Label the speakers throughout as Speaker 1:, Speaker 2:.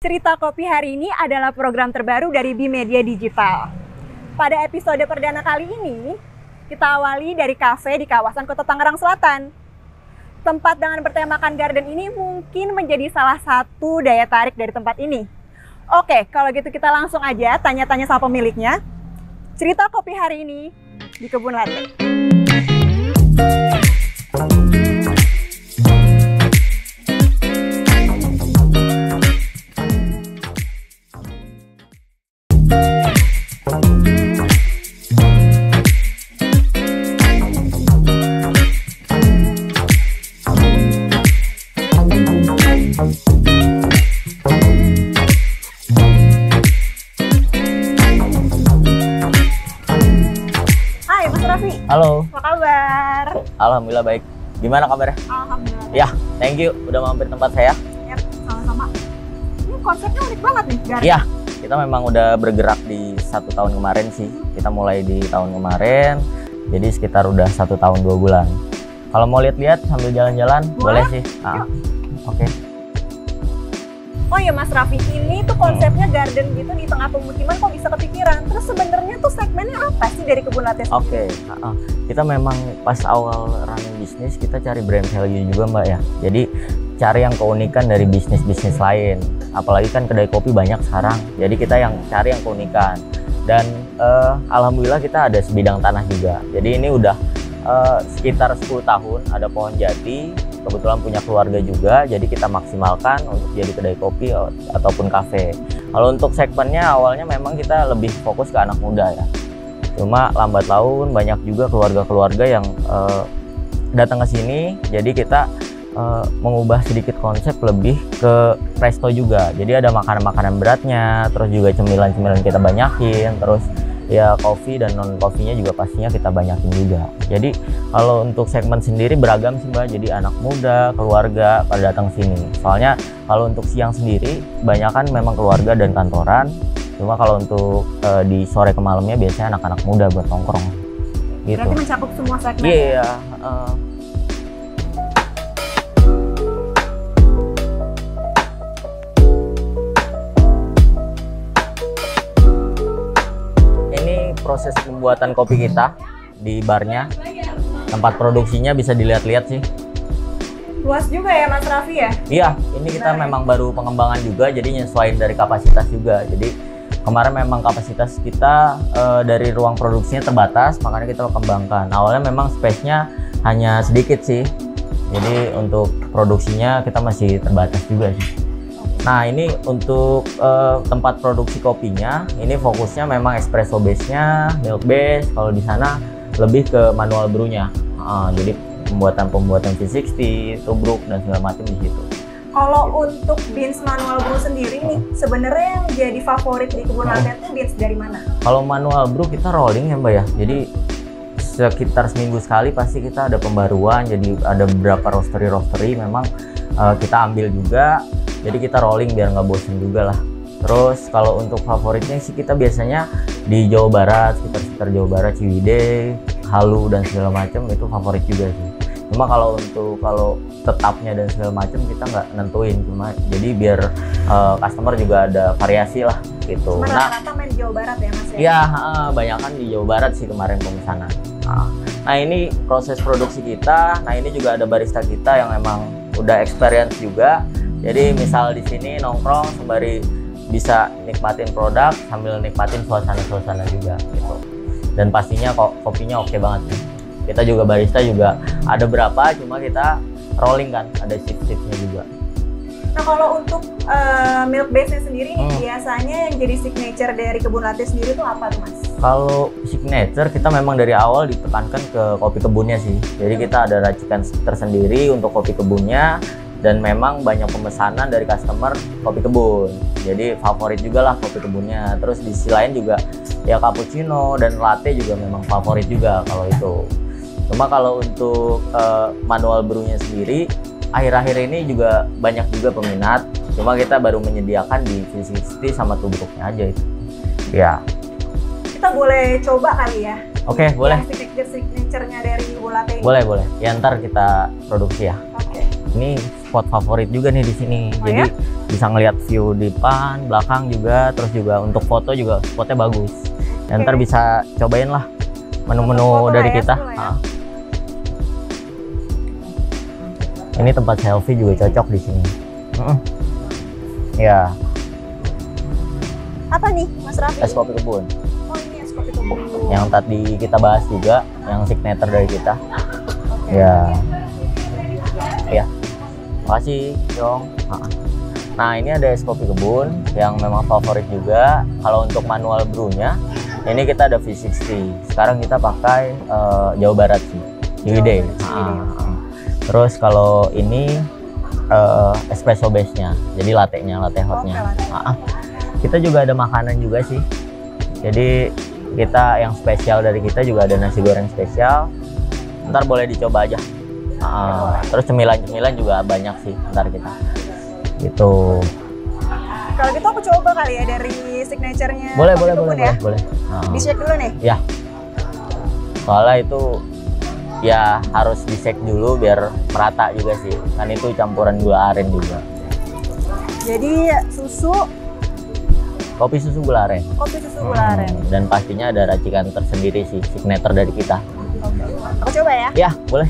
Speaker 1: Cerita Kopi hari ini adalah program terbaru dari Bimedia Digital. Pada episode perdana kali ini, kita awali dari kafe di kawasan Kota Tangerang Selatan. Tempat dengan bertemakan garden ini mungkin menjadi salah satu daya tarik dari tempat ini. Oke, kalau gitu kita langsung aja tanya-tanya sama pemiliknya. Cerita Kopi hari ini di Kebun Latte.
Speaker 2: Halo.
Speaker 1: Apa kabar?
Speaker 2: Alhamdulillah baik. Gimana kabarnya?
Speaker 1: Alhamdulillah.
Speaker 2: Ya, thank you udah mampir tempat saya.
Speaker 1: Ya, sama-sama. Ini konsepnya unik banget nih, garden.
Speaker 2: Ya, kita memang udah bergerak di 1 tahun kemarin sih. Kita mulai di tahun kemarin, jadi sekitar udah 1 tahun 2 bulan. Kalau mau lihat-lihat sambil jalan-jalan, boleh sih. Oke.
Speaker 1: Oh ya Mas Raffi, ini tuh konsepnya garden gitu di tengah pemukiman kok bisa kepikiran? Terus sebenarnya tuh segmennya apa sih dari Kebun Latte?
Speaker 2: Oke. Kita memang pas awal running bisnis kita cari brand value juga Mbak ya. Jadi cari yang keunikan dari bisnis-bisnis lain. Apalagi kan kedai kopi banyak sekarang. Jadi kita yang cari yang keunikan. Dan alhamdulillah kita ada sebidang tanah juga. Jadi ini udah sekitar 10 tahun ada pohon jati. Kebetulan punya keluarga juga, jadi kita maksimalkan untuk jadi kedai kopi ataupun kafe. Kalau untuk segmennya awalnya memang kita lebih fokus ke anak muda ya. Cuma lambat laun banyak juga keluarga-keluarga yang datang ke sini, jadi kita mengubah sedikit konsep lebih ke resto juga. Jadi ada makanan-makanan beratnya, terus juga cemilan-cemilan kita banyakin, terus ya kopi dan non kopinya juga pastinya kita banyakin juga. Jadi kalau untuk segmen sendiri beragam sih Mbak, jadi anak muda, keluarga pada datang sini. Soalnya kalau untuk siang sendiri banyakan memang keluarga dan kantoran. Cuma kalau untuk di sore ke malamnya biasanya anak-anak muda buat nongkrong gitu.
Speaker 1: Berarti mencakup semua segmen.
Speaker 2: Iya. Proses pembuatan kopi kita di barnya, tempat produksinya bisa dilihat-lihat sih.
Speaker 1: Luas juga ya Mas Raffi ya?
Speaker 2: Iya, ini kita memang baru pengembangan juga, jadi nyesuaiin dari kapasitas juga. Jadi kemarin memang kapasitas kita dari ruang produksinya terbatas, makanya kita kembangkan. Awalnya memang space-nya hanya sedikit sih, jadi untuk produksinya kita masih terbatas juga sih. Nah ini untuk tempat produksi kopinya, ini fokusnya memang espresso base-nya, milk base. Kalau di sana lebih ke manual brew-nya. Jadi pembuatan V60, tubruk dan segala macam di situ.
Speaker 1: Kalau untuk beans manual brew sendiri nih, sebenarnya yang jadi favorit di Kebun Latte itu beans dari mana? Kalau
Speaker 2: manual brew kita rolling ya Mbak ya. Jadi sekitar seminggu sekali pasti kita ada pembaruan. Jadi ada beberapa roastery memang kita ambil juga. Jadi kita rolling biar nggak bosen juga lah. Terus kalau untuk favoritnya sih kita biasanya di Jawa Barat, sekitar Jawa Barat, Ciwidey, Halu dan segala macam itu favorit juga sih. Cuma kalau untuk tetapnya dan segala macam kita nggak nentuin, cuma jadi biar customer juga ada variasi lah gitu.
Speaker 1: Rata-rata main di Jawa Barat ya Mas ya?
Speaker 2: Iya, banyakan di Jawa Barat sih kemarin pemesanan. Nah ini proses produksi kita. Nah ini juga ada barista kita yang emang udah experience juga. Jadi misal di sini nongkrong sembari bisa nikmatin produk sambil nikmatin suasana-suasana juga gitu. Dan pastinya kopinya oke banget nih. Kita juga barista juga ada berapa, cuma kita rolling kan, ada shift-shiftnya juga.
Speaker 1: Nah kalau untuk milk base-nya sendiri biasanya yang jadi signature dari Kebun Latte sendiri itu apa tuh Mas?
Speaker 2: Kalau signature kita memang dari awal ditekankan ke kopi kebunnya sih. Jadi kita ada racikan tersendiri untuk kopi kebunnya. Dan memang banyak pemesanan dari customer kopi kebun, jadi favorit juga lah kopi kebunnya. Terus di sisi lain juga ya cappuccino dan latte juga memang favorit juga kalau itu. Cuma kalau untuk manual brewnya sendiri akhir-akhir ini juga banyak juga peminat. Cuma kita baru menyediakan di V60 sama tubruknya aja itu. Ya.
Speaker 1: Kita boleh coba kali ya?
Speaker 2: Oke, boleh.
Speaker 1: Signature-nya dari Kebun Latte ini.
Speaker 2: Boleh. Ya ntar kita produksi ya.
Speaker 1: Oke.
Speaker 2: Ini spot favorit juga nih di sini.
Speaker 1: Oh,
Speaker 2: jadi
Speaker 1: ya?
Speaker 2: bisa ngelihat view depan, belakang juga, terus juga untuk foto juga spotnya bagus. Dan ntar bisa cobain lah menu-menu
Speaker 1: Foto
Speaker 2: dari
Speaker 1: lah ya,
Speaker 2: kita.
Speaker 1: seru lah ya.
Speaker 2: Ini tempat selfie juga cocok di sini. Ya,
Speaker 1: Apa nih, Mas Raffi?
Speaker 2: es kopi kebun.
Speaker 1: Oh, ini es kopi kebun.
Speaker 2: Yang tadi kita bahas juga, yang signature dari kita.
Speaker 1: Oke.
Speaker 2: Ya, makasih Yong. Nah, ini ada es kopi kebun yang memang favorit juga. Kalau untuk manual brewnya, ini kita ada V60. Sekarang kita pakai Jawa Barat sih, Ciwidey. Terus kalau ini espresso base-nya, jadi latte-nya, latte hotnya. Kita juga ada makanan juga sih. Jadi kita yang spesial dari kita juga ada nasi goreng spesial. Ntar boleh dicoba aja. Terus cemilan-cemilan juga banyak sih ntar kita. Gitu.
Speaker 1: Kalau gitu aku coba kali ya dari signature-nya.
Speaker 2: Boleh.
Speaker 1: Di-shake dulu nih.
Speaker 2: Ya. Soalnya itu ya harus di-shake dulu biar merata juga sih. Kan itu campuran gula aren juga.
Speaker 1: Jadi
Speaker 2: Kopi susu gula aren.
Speaker 1: kopi susu gula aren.
Speaker 2: Dan pastinya ada racikan tersendiri sih, signature dari kita.
Speaker 1: Oke. Aku coba ya.
Speaker 2: Ya, boleh.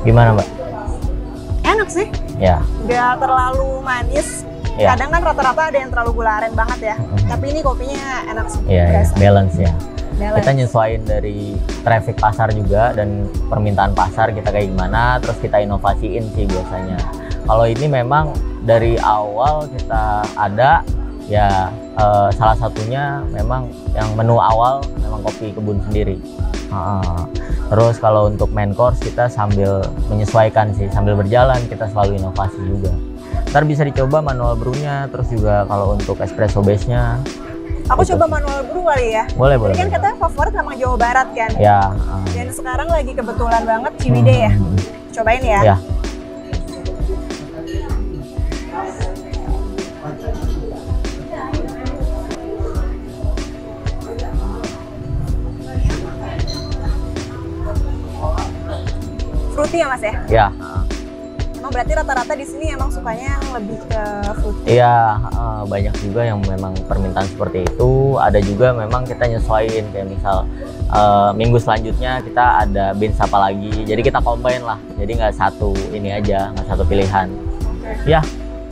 Speaker 2: Gimana, Mbak?
Speaker 1: Enak sih.
Speaker 2: Ya.
Speaker 1: Nggak terlalu manis.
Speaker 2: Ya.
Speaker 1: Kadang kan rata-rata ada yang terlalu gula aren banget ya. Tapi ini kopinya enak sih.
Speaker 2: Iya,
Speaker 1: Berasa.
Speaker 2: balance ya.
Speaker 1: Balance.
Speaker 2: Kita nyesuaiin dari traffic pasar juga dan permintaan pasar kita kayak gimana, terus kita inovasiin sih biasanya. Kalau ini memang dari awal kita ada ya, salah satunya memang yang menu awal memang kopi kebun sendiri. Terus kalau untuk main course kita sambil menyesuaikan sih, sambil berjalan kita selalu inovasi juga. Ntar bisa dicoba manual brewnya, terus juga kalau untuk espresso base-nya.
Speaker 1: Aku
Speaker 2: gitu.
Speaker 1: coba manual brew kali ya.
Speaker 2: Boleh.
Speaker 1: Ini kan katanya favorit sama Jawa Barat kan.
Speaker 2: Ya.
Speaker 1: Dan sekarang lagi kebetulan banget Ciwidey ya. Cobain ya.
Speaker 2: Ya.
Speaker 1: Fruity ya Mas ya?
Speaker 2: Ya.
Speaker 1: Emang berarti rata-rata di sini emang sukanya yang lebih ke fruity.
Speaker 2: Iya, banyak juga yang memang permintaan seperti itu. Ada juga memang kita nyesuaiin kayak misal minggu selanjutnya kita ada beans apa lagi. Jadi kita combine lah. Jadi nggak satu ini aja, nggak satu pilihan. Ya,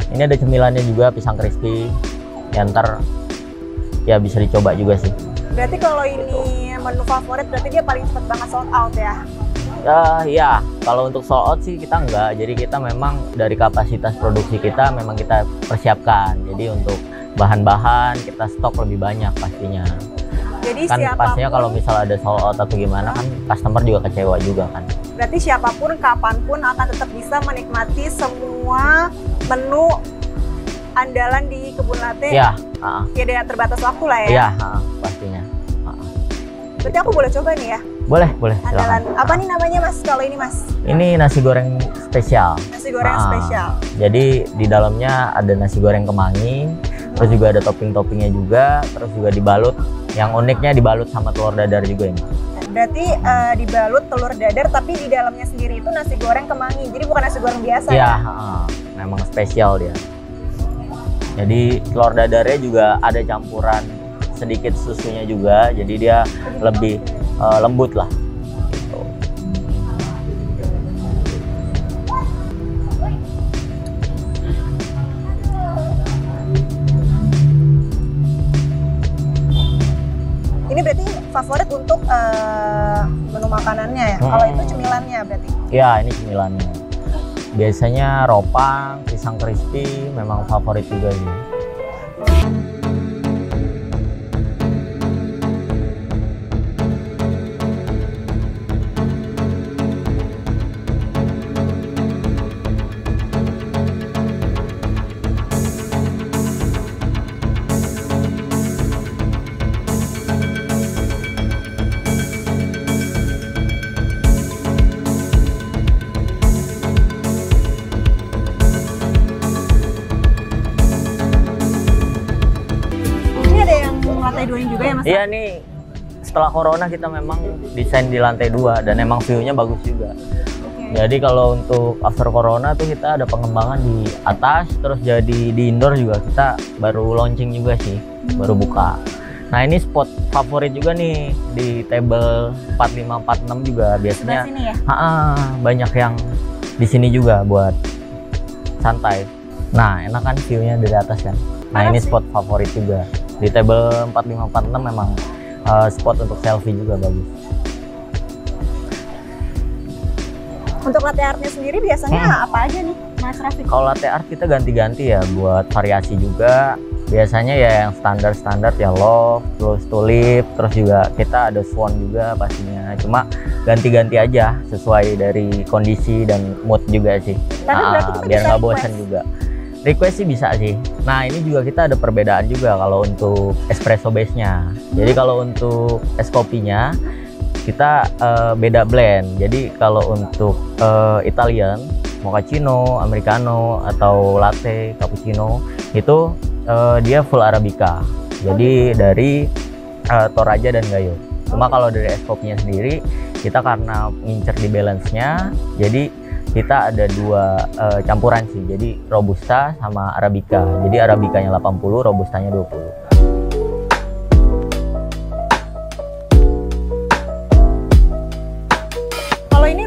Speaker 2: ini ada cemilannya juga pisang crispy. Ya ntar ya bisa dicoba juga sih.
Speaker 1: Berarti kalau ini menu favorit berarti dia paling cepat banget sold out ya?
Speaker 2: Ya, kalau untuk sold out sih kita enggak. Jadi kita memang dari kapasitas produksi kita memang kita persiapkan. Jadi untuk bahan-bahan kita stok lebih banyak pastinya.
Speaker 1: Jadi
Speaker 2: Kan
Speaker 1: siapapun,
Speaker 2: pastinya kalau misal ada sold out atau gimana kan customer juga kecewa juga kan.
Speaker 1: berarti siapapun kapanpun akan tetap bisa menikmati semua menu andalan di Kebun Latte.
Speaker 2: Iya,
Speaker 1: Tidak terbatas waktu lah ya.
Speaker 2: iya, pastinya.
Speaker 1: Berarti aku boleh coba nih ya
Speaker 2: Boleh,
Speaker 1: andalan.
Speaker 2: silakan.
Speaker 1: Apa nih namanya Mas kalau ini Mas?
Speaker 2: Ini nasi goreng spesial.
Speaker 1: Nasi goreng spesial.
Speaker 2: Jadi di dalamnya ada nasi goreng kemangi, terus juga ada topping-toppingnya juga, terus juga dibalut. Yang uniknya dibalut sama telur dadar juga ini.
Speaker 1: Berarti dibalut telur dadar tapi di dalamnya sendiri itu nasi goreng kemangi. Jadi bukan nasi goreng biasa
Speaker 2: Iya,
Speaker 1: ya?
Speaker 2: memang spesial dia. Jadi telur dadarnya juga ada campuran sedikit susunya juga, jadi dia lebih lembut lah. Gitu.
Speaker 1: Ini berarti favorit untuk menu makanannya ya? Kalau itu cemilannya berarti?
Speaker 2: Ya, ini cemilannya. Biasanya ropang, pisang crispy memang favorit juga sih.
Speaker 1: Lantai 2 juga ya Mas?
Speaker 2: Iya nih, setelah corona kita memang desain di lantai 2 dan emang view-nya bagus juga. Jadi kalau untuk after corona tuh kita ada pengembangan di atas, terus jadi di indoor juga kita baru launching juga sih, baru buka. Nah ini spot favorit juga nih di table 4546 juga biasanya.
Speaker 1: Sini ya?
Speaker 2: Banyak yang di sini juga buat santai. Nah enak kan view-nya dari atas kan. Nah ini spot favorit juga di table 4546 memang spot untuk selfie juga bagus.
Speaker 1: Untuk latte artnya sendiri biasanya apa aja nih Mas Raffi?
Speaker 2: Kalau latte art kita ganti-ganti ya buat variasi juga. Biasanya ya yang standar-standar ya love, terus tulip, terus juga kita ada swan juga pastinya. Cuma ganti-ganti aja sesuai dari kondisi dan mood juga sih. Biar nggak bosan juga. Request sih bisa sih. Nah ini juga kita ada perbedaan juga kalau untuk espresso base-nya. Jadi kalau untuk es kopinya kita beda blend. Jadi kalau untuk Italian, mochaccino, americano atau latte, cappuccino itu dia full arabica. Jadi dari Toraja dan Gayo. Cuma kalau dari es kopinya sendiri kita karena ngincer di balance-nya, jadi kita ada 2 campuran sih. Jadi robusta sama arabica. Jadi arabicanya 80, robustanya 20.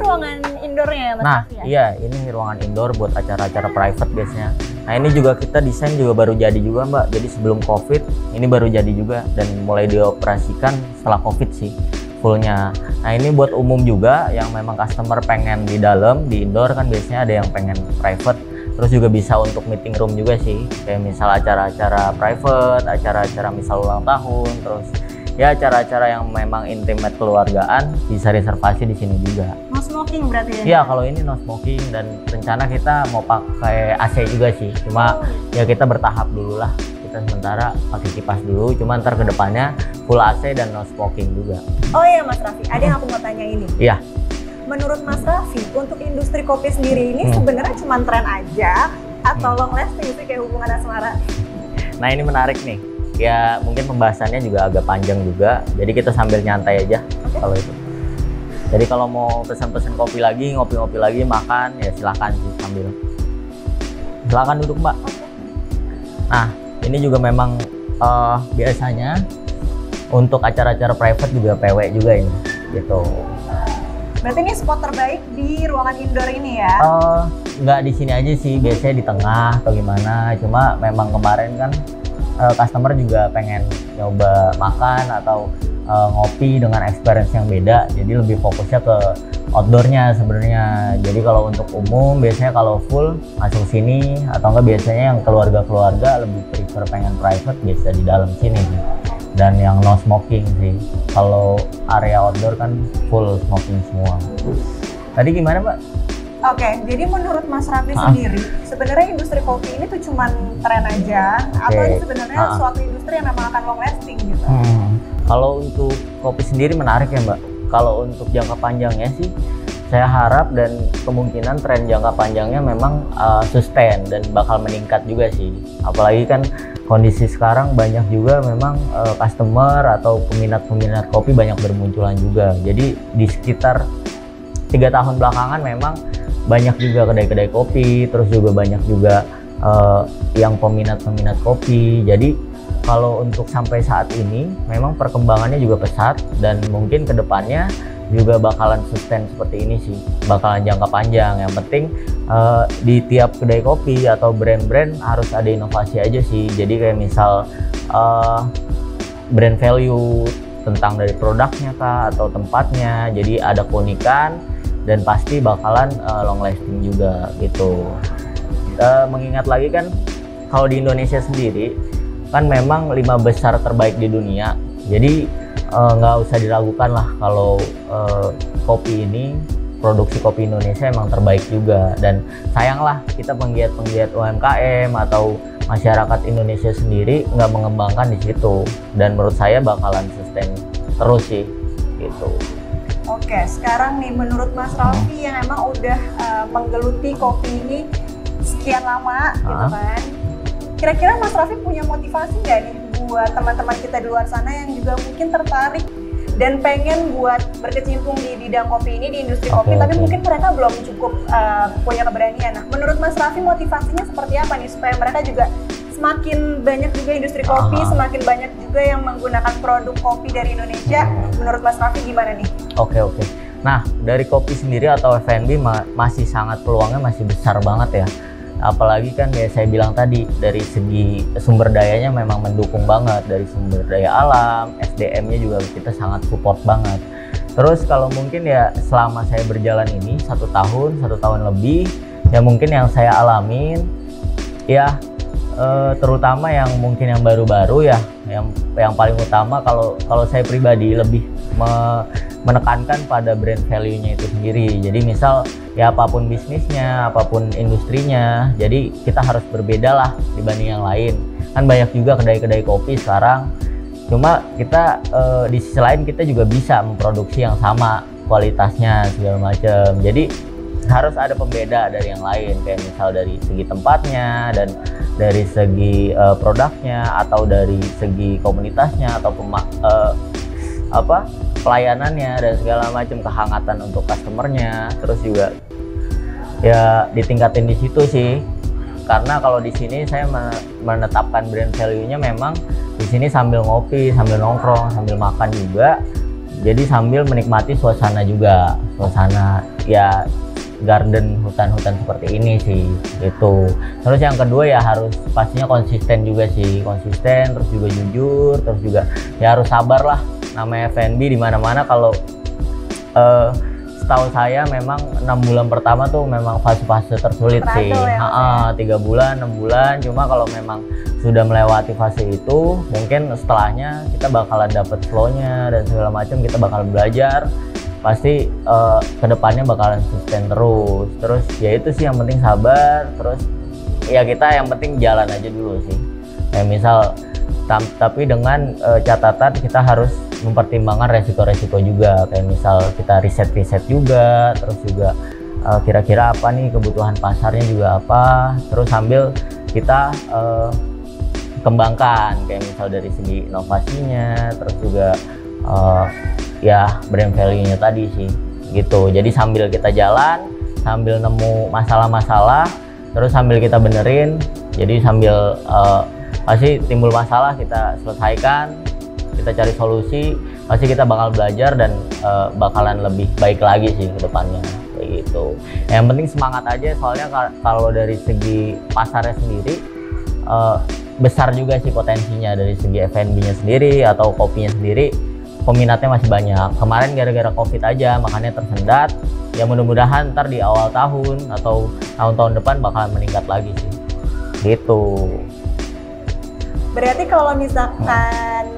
Speaker 1: Ruangan indoornya ya Mas Raffi ya?
Speaker 2: Iya ini ruangan indoor buat acara-acara private biasanya. Nah ini juga kita desain juga baru jadi juga Mbak. Jadi sebelum COVID ini baru jadi juga dan mulai dioperasikan setelah COVID sih fullnya. Nah ini buat umum juga yang memang customer pengen di dalam, di indoor kan biasanya ada yang pengen private. Terus juga bisa untuk meeting room juga sih. Kayak misal acara-acara private, acara-acara misal ulang tahun, terus ya acara-acara yang memang intimate keluargaan bisa reservasi di sini juga.
Speaker 1: No smoking berarti ya?
Speaker 2: Iya kalau ini no smoking dan rencana kita mau pakai AC juga sih. Cuma ya kita bertahap dulu lah. Kita sementara pakai kipas dulu. Cuma ntar kedepannya full AC dan no smoking juga.
Speaker 1: Oh iya Mas Raffi, ada yang aku mau tanya ini.
Speaker 2: Iya.
Speaker 1: Menurut Mas Raffi, untuk industri kopi sendiri ini sebenarnya cuma tren aja atau long lasting sih kayak hubungan asmara?
Speaker 2: Nah ini menarik nih. Ya mungkin pembahasannya juga agak panjang juga, jadi kita sambil nyantai aja kalau itu. Jadi kalau mau pesan-pesan kopi lagi, ngopi-ngopi lagi, makan ya silahkan sih sambil. Silahkan duduk Mbak. Nah ini juga memang biasanya untuk acara-acara private juga PW juga ini, gitu.
Speaker 1: Berarti ini spot terbaik di ruangan indoor ini ya?
Speaker 2: Nggak di sini aja sih, biasanya di tengah atau gimana. Cuma memang kemarin kan customer juga pengen nyoba makan atau ngopi dengan experience yang beda, jadi lebih fokusnya ke outdoornya sebenarnya. Jadi kalau untuk umum biasanya kalau full masuk sini, atau enggak biasanya yang keluarga-keluarga lebih prefer pengen private biasa di dalam sini sih. Dan yang no smoking sih. Kalau area outdoor kan full smoking semua. Tadi gimana Mbak?
Speaker 1: Oke, jadi menurut Mas Raffi sendiri, sebenarnya industri kopi ini tuh cuman tren aja, atau ini sebenarnya suatu industri yang memang akan long lasting gitu?
Speaker 2: Kalau untuk kopi sendiri menarik ya Mbak. Kalau untuk jangka panjangnya sih, saya harap dan kemungkinan tren jangka panjangnya memang sustain dan bakal meningkat juga sih. Apalagi kan kondisi sekarang banyak juga memang customer atau peminat-peminat kopi banyak bermunculan juga. Jadi di sekitar 3 tahun belakangan memang banyak juga kedai-kedai kopi, terus juga banyak juga yang peminat-peminat kopi. Jadi kalau untuk sampai saat ini memang perkembangannya juga pesat dan mungkin kedepannya juga bakalan sustain seperti ini sih, bakalan jangka panjang. Yang penting di tiap kedai kopi atau brand-brand harus ada inovasi aja sih. Jadi kayak misal brand value tentang dari produknya kah atau tempatnya, jadi ada keunikan dan pasti bakalan long lasting juga gitu. Mengingat lagi kan kalau di Indonesia sendiri kan memang 5 besar terbaik di dunia, jadi nggak usah diragukan lah kalau kopi ini, produksi kopi Indonesia emang terbaik juga. Dan sayanglah kita penggiat-penggiat UMKM atau masyarakat Indonesia sendiri nggak mengembangkan di situ, dan menurut saya bakalan sustain terus sih gitu.
Speaker 1: Oke, sekarang nih menurut Mas Raffi yang emang udah menggeluti kopi ini sekian lama gitu kan, kira-kira Mas Raffi punya motivasi nggak nih buat teman-teman kita di luar sana yang juga mungkin tertarik dan pengen buat berkecimpung di bidang kopi ini, di industri kopi, tapi mungkin mereka belum cukup punya keberanian. Nah, menurut Mas Raffi motivasinya seperti apa nih supaya mereka juga semakin banyak juga industri kopi, semakin banyak juga yang menggunakan produk kopi dari Indonesia. Menurut Mas Raffi gimana nih?
Speaker 2: Oke. Nah, dari kopi sendiri atau F&B masih sangat peluangnya masih besar banget ya. Apalagi kan ya saya bilang tadi, dari segi sumber dayanya memang mendukung banget. Dari sumber daya alam, SDM-nya juga kita sangat support banget. Terus kalau mungkin ya selama saya berjalan ini 1 tahun lebih, ya mungkin yang saya alamin ya terutama yang mungkin yang baru-baru ya, yang paling utama kalau saya pribadi lebih menekankan pada brand value-nya itu sendiri. Jadi misal ya apapun bisnisnya, apapun industrinya, jadi kita harus berbeda lah dibanding yang lain. Kan banyak juga kedai-kedai kopi sekarang, cuma kita di sisi lain kita juga bisa memproduksi yang sama kualitasnya segala macam. Jadi harus ada pembeda dari yang lain, kayak misal dari segi tempatnya dan dari segi produknya, atau dari segi komunitasnya, atau pelayanannya dan segala macam, kehangatan untuk customernya. Terus juga ya ditingkatin di situ sih, karena kalau di sini saya menetapkan brand value-nya memang di sini sambil ngopi, sambil nongkrong, sambil makan juga. Jadi sambil menikmati suasana juga, suasana ya garden, hutan-hutan seperti ini sih gitu. Terus yang kedua ya harus pastinya konsisten juga sih, konsisten, terus juga jujur, terus juga ya harus sabar lah. Namanya F&B di mana-mana. Kalau setahu saya memang 6 bulan pertama tuh memang fase-fase tersulit sih. 3 bulan, 6 bulan. Cuma kalau memang sudah melewati fase itu, mungkin setelahnya kita bakalan dapet flow-nya dan segala macam, kita bakal belajar. Pasti kedepannya bakalan sustain terus ya itu sih yang penting sabar. Terus ya kita yang penting jalan aja dulu sih, kayak misal tapi dengan catatan kita harus mempertimbangkan resiko-resiko juga, kayak misal kita riset juga, terus juga kira-kira apa nih kebutuhan pasarnya juga apa, terus sambil kita kembangkan kayak misal dari segi inovasinya, terus juga ya brand value-nya tadi sih gitu. Jadi sambil kita jalan, sambil nemu masalah-masalah, terus sambil kita benerin. Jadi sambil pasti timbul masalah kita selesaikan, kita cari solusi, pasti kita bakal belajar dan bakalan lebih baik lagi sih ke depannya kayak gitu. Yang penting semangat aja, soalnya kalau dari segi pasarnya sendiri besar juga sih potensinya. Dari segi F&B-nya sendiri atau kopinya sendiri, peminatnya masih banyak. Kemarin gara-gara COVID aja makanya tersendat. Ya mudah-mudahan ntar di awal tahun atau tahun-tahun depan bakalan meningkat lagi sih gitu.
Speaker 1: Berarti kalau misalkan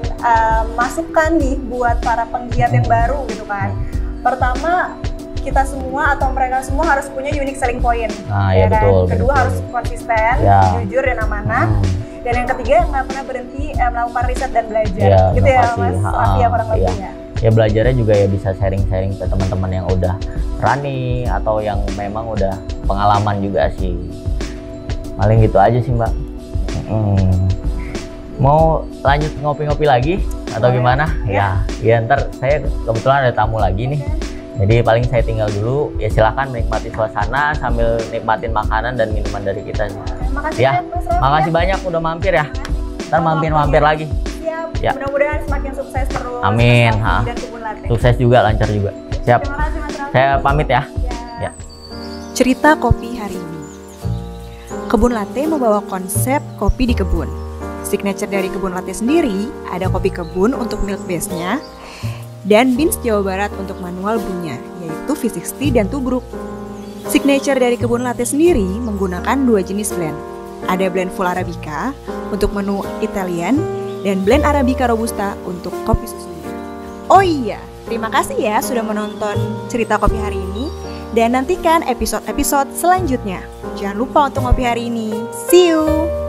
Speaker 1: masukan nih buat para penggiat yang baru gitu kan, pertama kita semua atau mereka semua harus punya unique selling point.
Speaker 2: Nah ya
Speaker 1: kan?
Speaker 2: betul.
Speaker 1: Kedua
Speaker 2: betul.
Speaker 1: harus konsisten, jujur dan amanah. Dan yang ketiga nggak pernah berhenti melakukan riset dan belajar, gitu ya Mas Raffi ya kurang lebih ya. Ya
Speaker 2: belajarnya juga ya bisa sharing-sharing ke teman-teman yang udah running atau yang memang udah pengalaman juga sih. Paling gitu aja sih Mbak. Mau lanjut ngopi-ngopi lagi atau gimana? Ya ntar saya kebetulan ada tamu lagi nih. Jadi paling saya tinggal dulu, ya silahkan menikmati suasana sambil nikmatin makanan dan minuman dari kita.
Speaker 1: Makasih
Speaker 2: ya, makasih banyak udah mampir ya. Ntar mampir lagi.
Speaker 1: Siap. Ya. Mudah-mudahan semakin sukses terus.
Speaker 2: Amin.
Speaker 1: Dan Kebun Latte.
Speaker 2: Sukses juga, lancar juga. Siap.
Speaker 1: Terima kasih Mas Raffi.
Speaker 2: Saya pamit ya. Ya.
Speaker 1: Cerita kopi hari ini. Kebun Latte membawa konsep kopi di kebun. Signature dari Kebun Latte sendiri ada kopi kebun untuk milk base-nya, dan Beans Jawa Barat untuk manual brew-nya, yaitu V60 dan Tubruk. Signature dari Kebun Latte sendiri menggunakan 2 jenis blend. Ada blend full Arabica untuk menu Italian dan blend Arabica Robusta untuk kopi susunya. Oh iya, terima kasih ya sudah menonton cerita kopi hari ini dan nantikan episode-episode selanjutnya. Jangan lupa untuk ngopi hari ini. See you!